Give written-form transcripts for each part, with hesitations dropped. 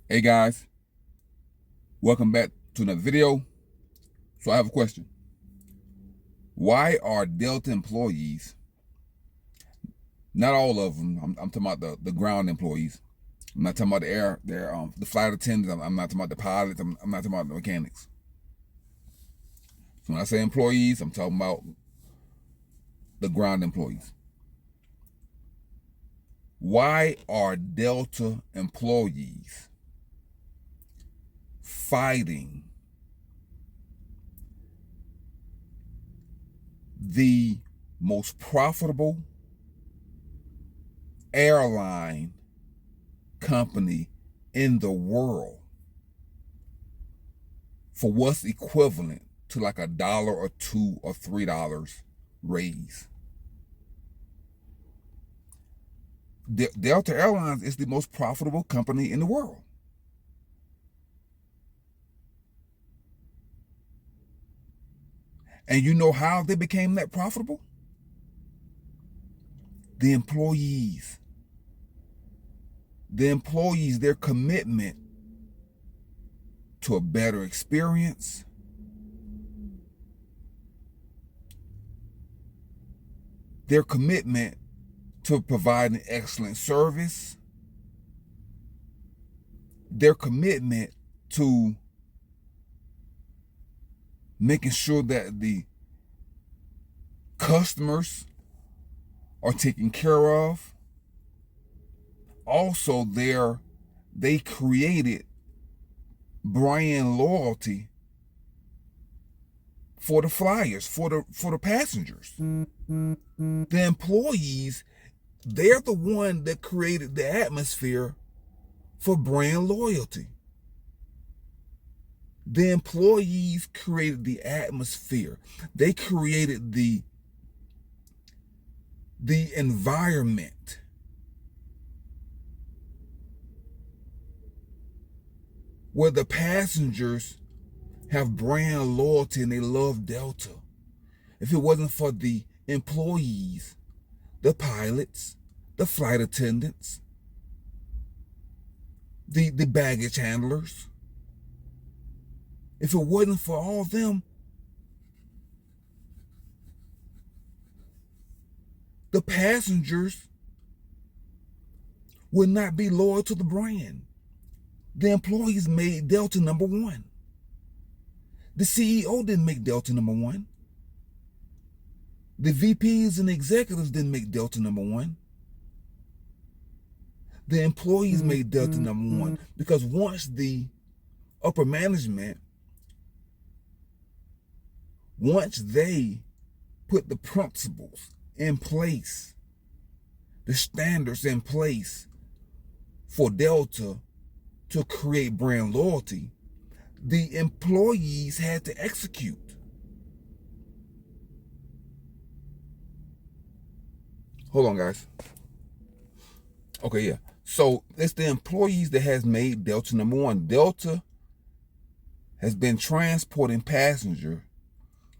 Hey guys, welcome back to another video. So I have a question. Why are Delta employees, not all of them, I'm talking about the ground employees. I'm not talking about the flight attendants. I'm not talking about the pilots. I'm not talking about the mechanics. So when I say employees, I'm talking about the ground employees. Why are Delta employees fighting the most profitable airline company in the world for what's equivalent to like $1 or $2 or $3 raise? Delta Airlines is the most profitable company in the world. And you know how they became that profitable? The employees. The employees, their commitment to a better experience, their commitment to providing excellent service, their commitment to making sure that the customers are taken care of. Also, they created brand loyalty for the flyers, for the passengers. The employees, they're the one that created the atmosphere for brand loyalty. The employees created the atmosphere. They created the environment where the passengers have brand loyalty and they love Delta. If it wasn't for the employees, the pilots, the flight attendants, the baggage handlers, if it wasn't for all of them, the passengers would not be loyal to the brand. The employees made Delta number one. The CEO didn't make Delta number one. The VPs and executives didn't make Delta number one. The employees made Delta number one, because once the upper management, once they put the principles in place, the standards in place for Delta to create brand loyalty, the employees had to execute. Hold on, guys. Okay, yeah. So it's the employees that has made Delta number one. Delta has been transporting passengers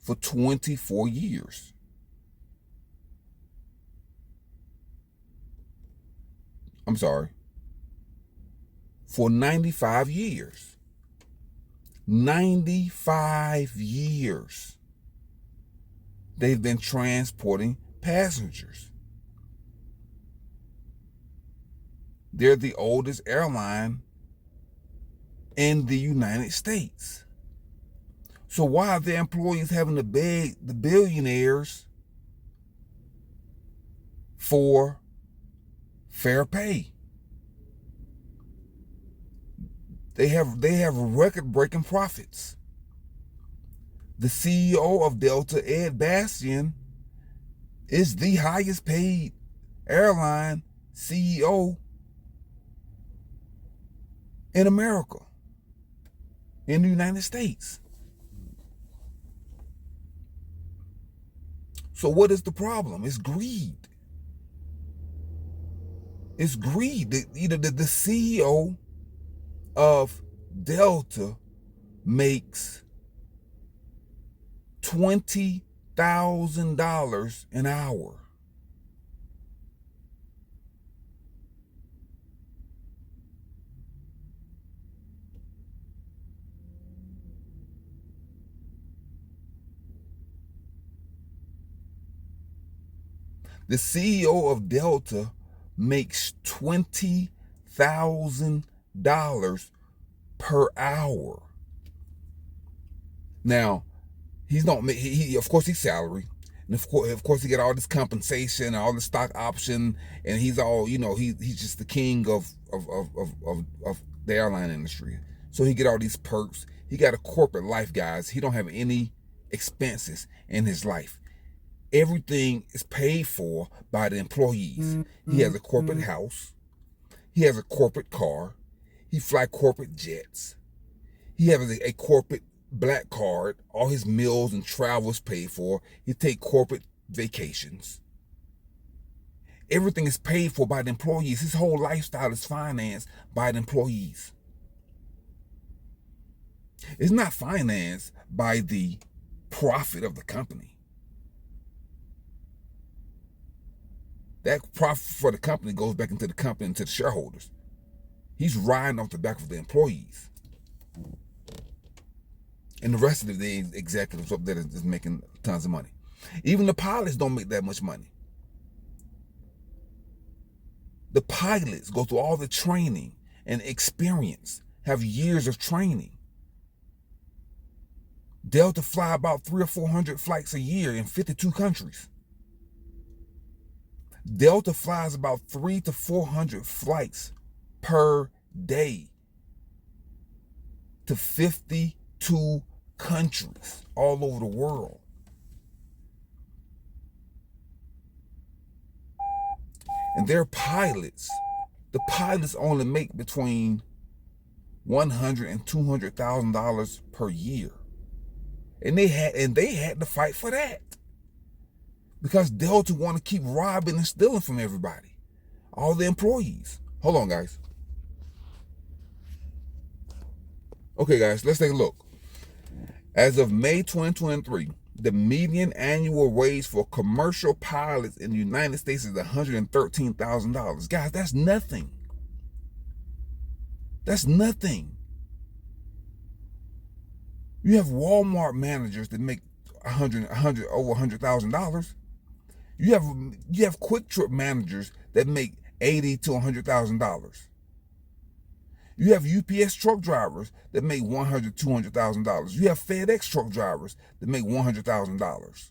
for 24 years. I'm sorry. For 95 years. 95 years. They've been transporting passengers. They're the oldest airline in the United States. So why are the employees having to beg the billionaires for fair pay? They have record-breaking profits. The CEO of Delta, Ed Bastian, is the highest paid airline CEO in America, in the United States. So what is the problem? It's greed. It's greed. The CEO of Delta makes $20,000 an hour. The CEO of Delta makes $20,000 per hour. Now, he's not he of course he's salary, and of course he get all this compensation and all the stock option, and he's all, you know, he's just the king of the airline industry. So he get all these perks. He got a corporate life, guys. He don't have any expenses in his life. Everything is paid for by the employees. He has a corporate house. He has a corporate car. He fly corporate jets. He has a corporate black card. All his meals and travels paid for. He take corporate vacations. Everything is paid for by the employees. His whole lifestyle is financed by the employees. It's not financed by the profit of the company. That profit for the company goes back into the company and to the shareholders. He's riding off the back of the employees. And the rest of the executives up there is making tons of money. Even the pilots don't make that much money. The pilots go through all the training and experience, have years of training. Delta fly about 300 or 400 flights a year in 52 countries. Delta flies about 300 to 400 flights per day to 52 countries all over the world. And their pilots, the pilots only make between $100,000 and $200,000 per year. And they had to fight for that. Because Delta want to keep robbing and stealing from everybody. All the employees. Hold on, guys. Okay, guys, let's take a look. As of May 2023, the median annual wage for commercial pilots in the United States is $113,000. Guys, that's nothing. That's nothing. You have Walmart managers that make over $100,000. You have Quick Trip managers that make $80,000 to $100,000. You have UPS truck drivers that make $100,000 to $200,000. You have FedEx truck drivers that make $100,000.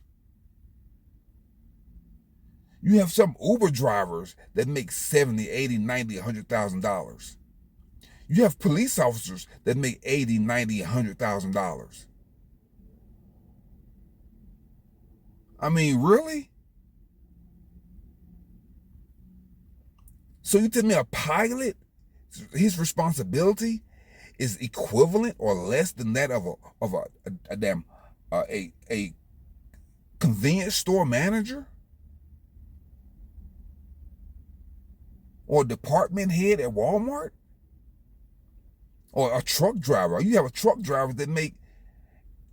You have some Uber drivers that make $70,000, $80,000, $90,000, $100,000. You have police officers that make $80,000, $90,000, $100,000. I mean, really? So you tell me a pilot, his responsibility is equivalent or less than that of a convenience store manager or a department head at Walmart or a truck driver? You have a truck driver that make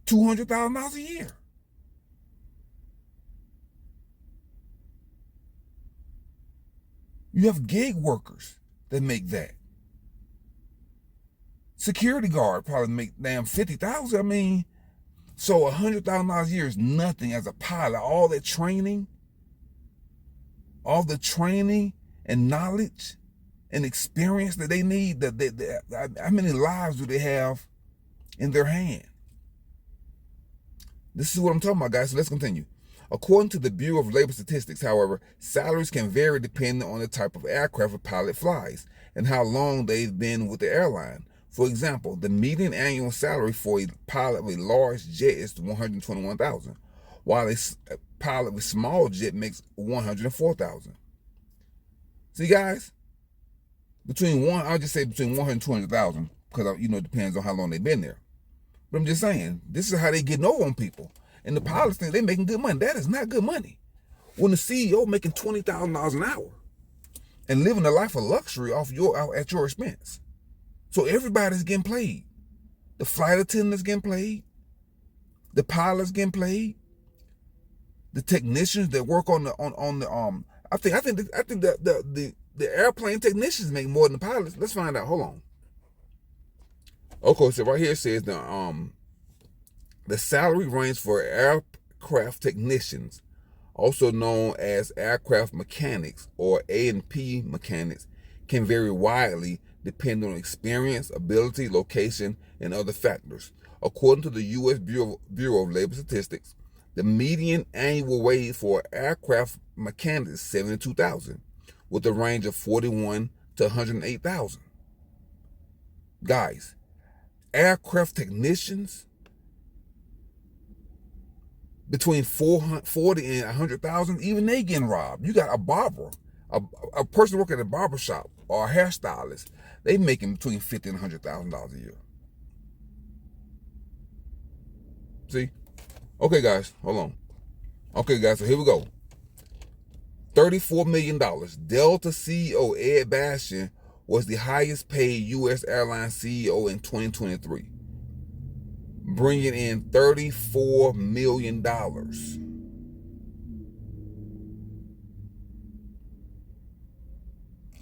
$200,000 a year. You have gig workers that make that. Security guard probably make damn $50,000. I mean, so $100,000 a year is nothing as a pilot. All the training and knowledge and experience that they need. How many lives do they have in their hand? This is what I'm talking about, guys. So let's continue. According to the Bureau of Labor Statistics, however, salaries can vary depending on the type of aircraft a pilot flies and how long they've been with the airline. For example, the median annual salary for a pilot with a large jet is $121,000, while a pilot with small jet makes $104,000. See, guys, I'll just say between $100,000 and $200,000, because it depends on how long they've been there. But I'm just saying, this is how they getting over on people. And the pilots think they're making good money. That is not good money. When the CEO making $20,000 an hour and living a life of luxury at your expense. So everybody's getting paid. The flight attendants getting paid. The pilots getting paid. The technicians that work on the I think the airplane technicians make more than the pilots. Let's find out. Hold on. Okay, so right here it says the salary range for aircraft technicians also known as aircraft mechanics or A&P mechanics, can vary widely depending on experience, ability, location, and other factors. According to the U.S. Bureau of Labor Statistics, the median annual wage for aircraft mechanics is $72,000, with a range of $41,000 to $108,000. Guys, aircraft technicians between 40 and 100,000, even they getting robbed. You got a barber, a person working at a barber shop or a hairstylist, they making between $50,000 and $100,000 a year. See? Okay, guys, hold on. Okay, guys, so here we go. $34 million. Delta CEO Ed Bastian was the highest paid U.S. airline CEO in 2023, bringing in $34 million.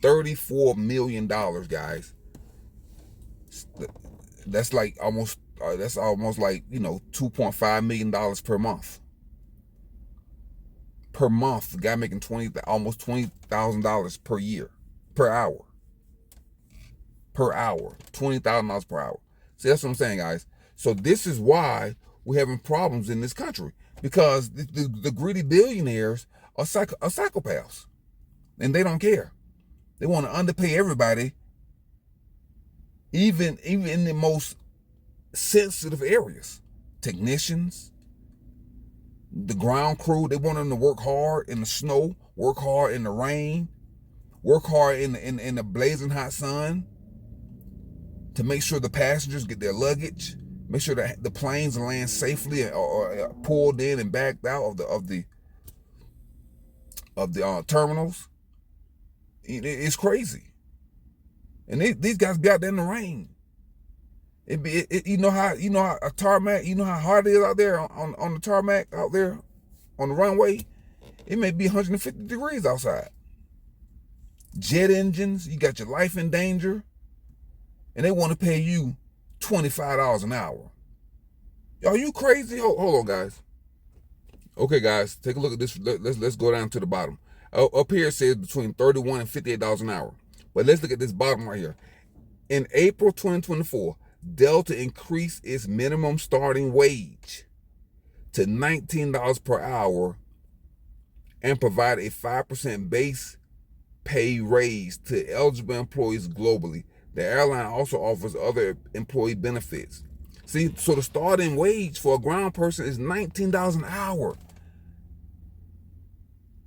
$34 million, guys. That's like almost like, $2.5 million per month. Per month, the guy making almost $20,000 per year, per hour. Per hour, $20,000 per hour. See, that's what I'm saying, guys. So this is why we're having problems in this country, because the greedy billionaires are psychopaths, and they don't care. They want to underpay everybody, even in the most sensitive areas. Technicians, the ground crew, they want them to work hard in the snow, work hard in the rain, work hard in the blazing hot sun to make sure the passengers get their luggage, make sure that the planes land safely or pulled in and backed out of the terminals. It's crazy. And these guys be out there in the rain. You know how a tarmac, you know how hard it is out there on the tarmac out there on the runway? It may be 150 degrees outside. Jet engines, you got your life in danger, and they want to pay you $25 an hour. Are you crazy? Hold on, guys. Okay, guys, take a look at this. Let's go down to the bottom. Up here it says between $31 and $58 an hour. But let's look at this bottom right here. In April 2024, Delta increased its minimum starting wage to $19 per hour and provided a 5% base pay raise to eligible employees globally. The airline also offers other employee benefits. See, so the starting wage for a ground person is $19 an hour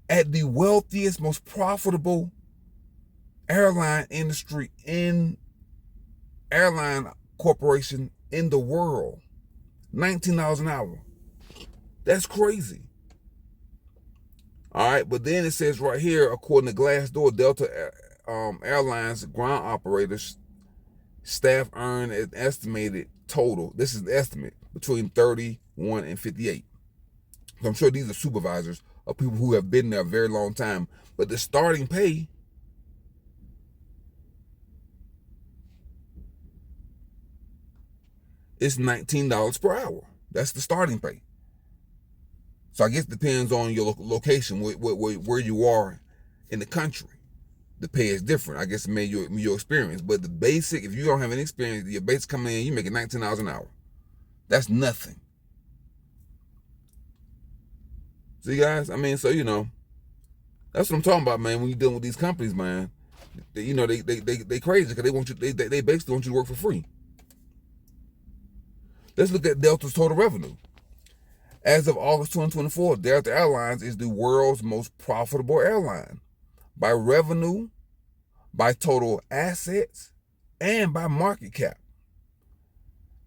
at the wealthiest, most profitable airline industry airline corporation in the world. $19 an hour. That's crazy. All right, but then it says right here, according to Glassdoor, Delta Airlines ground operators staff earn an estimated total, this is the estimate, between 31 and 58. So I'm sure these are supervisors of people who have been there a very long time. But the starting pay is $19 per hour. That's the starting pay. So I guess it depends on your location, where you are in the country. The pay is different. I guess it may your experience. But the basic, if you don't have any experience, your basic coming in, you're making $19 an hour. That's nothing. See, guys, I mean, so, that's what I'm talking about, man. When you're dealing with these companies, man, they crazy because they want you, they basically want you to work for free. Let's look at Delta's total revenue. As of August 2024, Delta Airlines is the world's most profitable airline by revenue, by total assets, and by market cap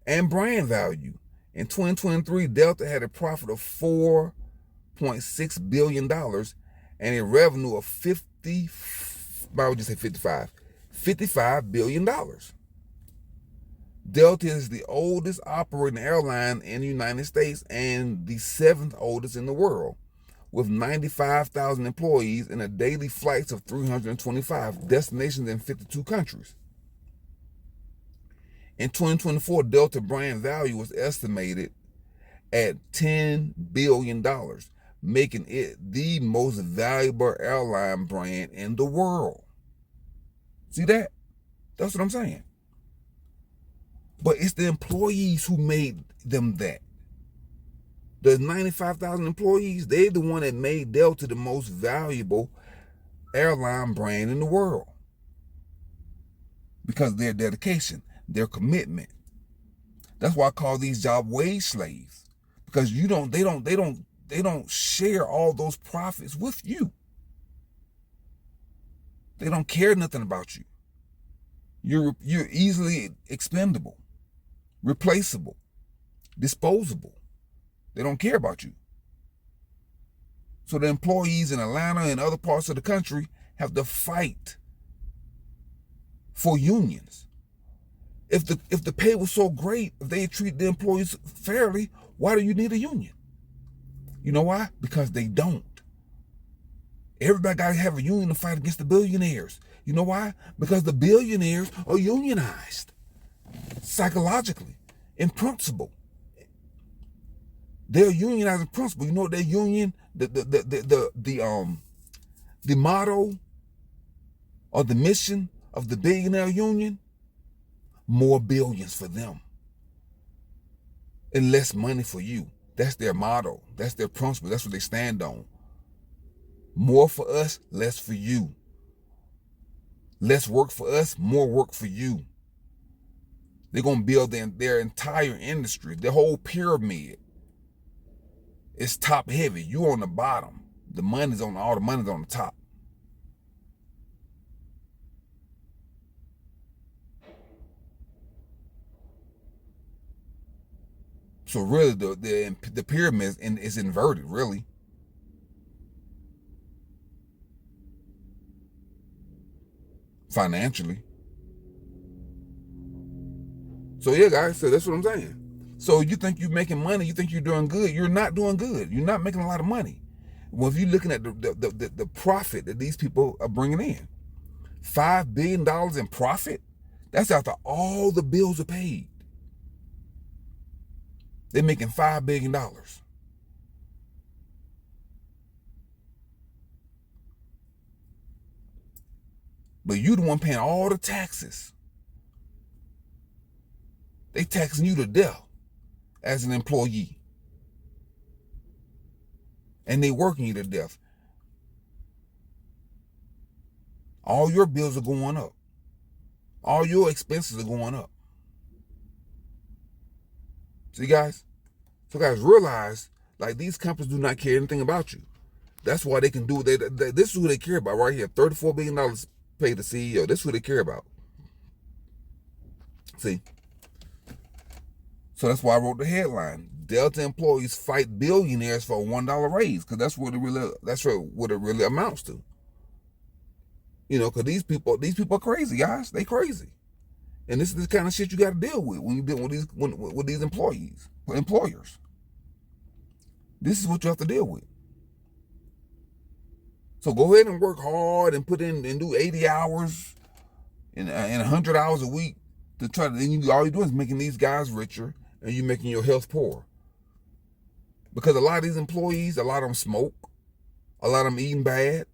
and brand value. In 2023, Delta had a profit of $4.6 billion and a revenue of $55 billion. Delta is the oldest operating airline in the United States and the 7th oldest in the world, with 95,000 employees and a daily flights of 325 destinations in 52 countries. In 2024, Delta brand value was estimated at $10 billion, making it the most valuable airline brand in the world. See that? That's what I'm saying. But it's the employees who made them that. The 95,000 employees, they're the one that made Delta the most valuable airline brand in the world. Because of their dedication, their commitment. That's why I call these jobs wage slaves. Because they don't share all those profits with you. They don't care nothing about you. You're easily expendable, replaceable, disposable. They don't care about you. So the employees in Atlanta and other parts of the country have to fight for unions. If the pay was so great, if they treat the employees fairly, why do you need a union? You know why? Because they don't. Everybody got to have a union to fight against the billionaires. You know why? Because the billionaires are unionized psychologically, in principle. They're unionized in principle. You know what their union, the motto or the mission of the billionaire union? More billions for them and less money for you. That's their motto. That's their principle. That's what they stand on. More for us, less for you. Less work for us, more work for you. They're going to build their entire industry, their whole pyramid. It's top heavy. You're on the bottom. All the money's on the top. So really, the pyramid is inverted, really. Financially. So yeah, guys, so that's what I'm saying. So you think you're making money, you think you're doing good. You're not doing good. You're not making a lot of money. Well, if you're looking at the profit that these people are bringing in, $5 billion in profit, that's after all the bills are paid. They're making $5 billion. But you the one paying all the taxes. They taxing you to death as an employee. And they working you to death. All your bills are going up. All your expenses are going up. See, guys? So, guys, realize, like, these companies do not care anything about you. That's why they can do it. This is who they care about right here. $34 billion paid the CEO. This is who they care about. See? So that's why I wrote the headline. Delta employees fight billionaires for a $1 raise, because that's what it really amounts to. You know, because these people are crazy, guys. They crazy. And this is the kind of shit you got to deal with when you deal with these employers. This is what you have to deal with. So go ahead and work hard and put in and do 80 hours and 100 hours a week to try to. And all you're doing is making these guys richer, and you're making your health poor. Because a lot of these employees, a lot of them smoke, a lot of them eating bad.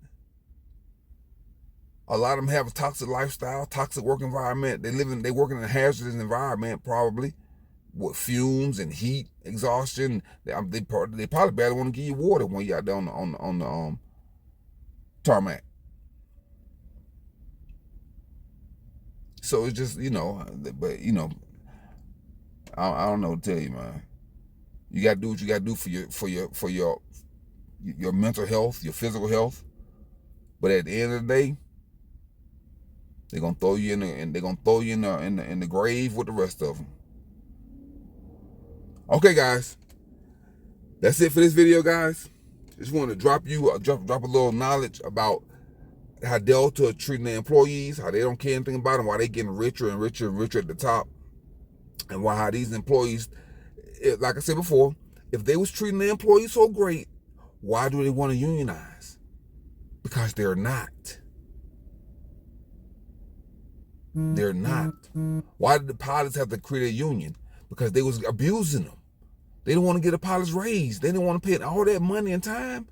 A lot of them have a toxic lifestyle, toxic work environment. They work in a hazardous environment, probably, with fumes and heat, exhaustion. They probably barely want to give you water when you're out there on the tarmac. So it's just, but I don't know what to tell you, man. You got to do what you got to do for your mental health, your physical health. But at the end of the day, they're gonna throw you in the grave with the rest of them. Okay, guys, that's it for this video, guys. Just wanted to drop a little knowledge about how Delta are treating their employees, how they don't care anything about them, why they getting richer and richer and richer at the top, and how these employees, like I said before, if they was treating their employees so great, why do they want to unionize? Because they're not. They're not. Why did the pilots have to create a union? Because they was abusing them. They don't want to get a pilot's raise. They don't want to pay all that money and time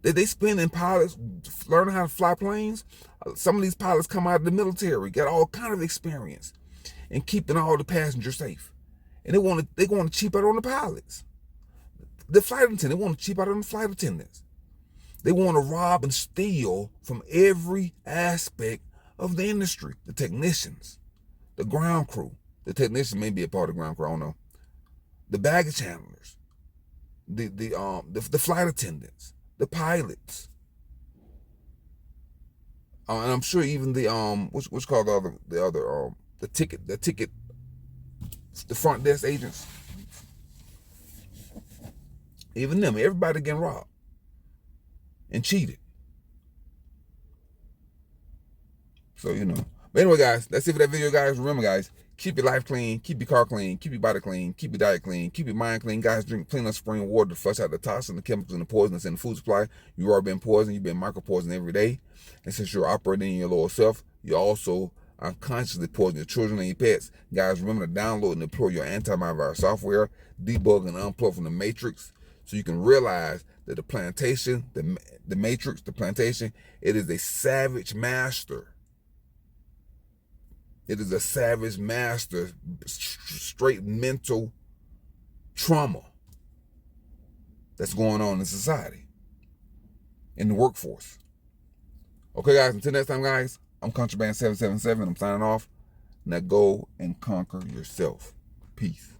that they spend in pilots learning how to fly planes. Some of these pilots come out of the military, got all kind of experience in keeping all the passengers safe. And they want to cheap out on the pilots. The flight attendants, they want to cheap out on the flight attendants. They want to rob and steal from every aspect of the industry. The technicians, the ground crew. The technicians may be a part of the ground crew, I don't know. The baggage handlers, the flight attendants, the pilots, and I'm sure even the what's called the ticket, the front desk agents, even them, everybody getting robbed and cheated. So But anyway, guys, that's it for that video, guys. Remember, guys, keep your life clean, keep your car clean, keep your body clean, keep your diet clean, keep your mind clean. Guys, drink clean up spring water to flush out the toxins, the chemicals, and the poisons in the food supply. You've already been poisoned. You've been micro-poisoned every day. And since you're operating in your lower self, you also unconsciously poison your children and your pets. Guys, remember to download and deploy your antivirus software, debug and unplug from the matrix, so you can realize that the plantation, the matrix, the plantation, it is a savage master. It is a savage master, straight mental trauma that's going on in society, in the workforce. Okay, guys, until next time, guys, I'm Contraband 777. I'm signing off. Now go and conquer yourself. Peace.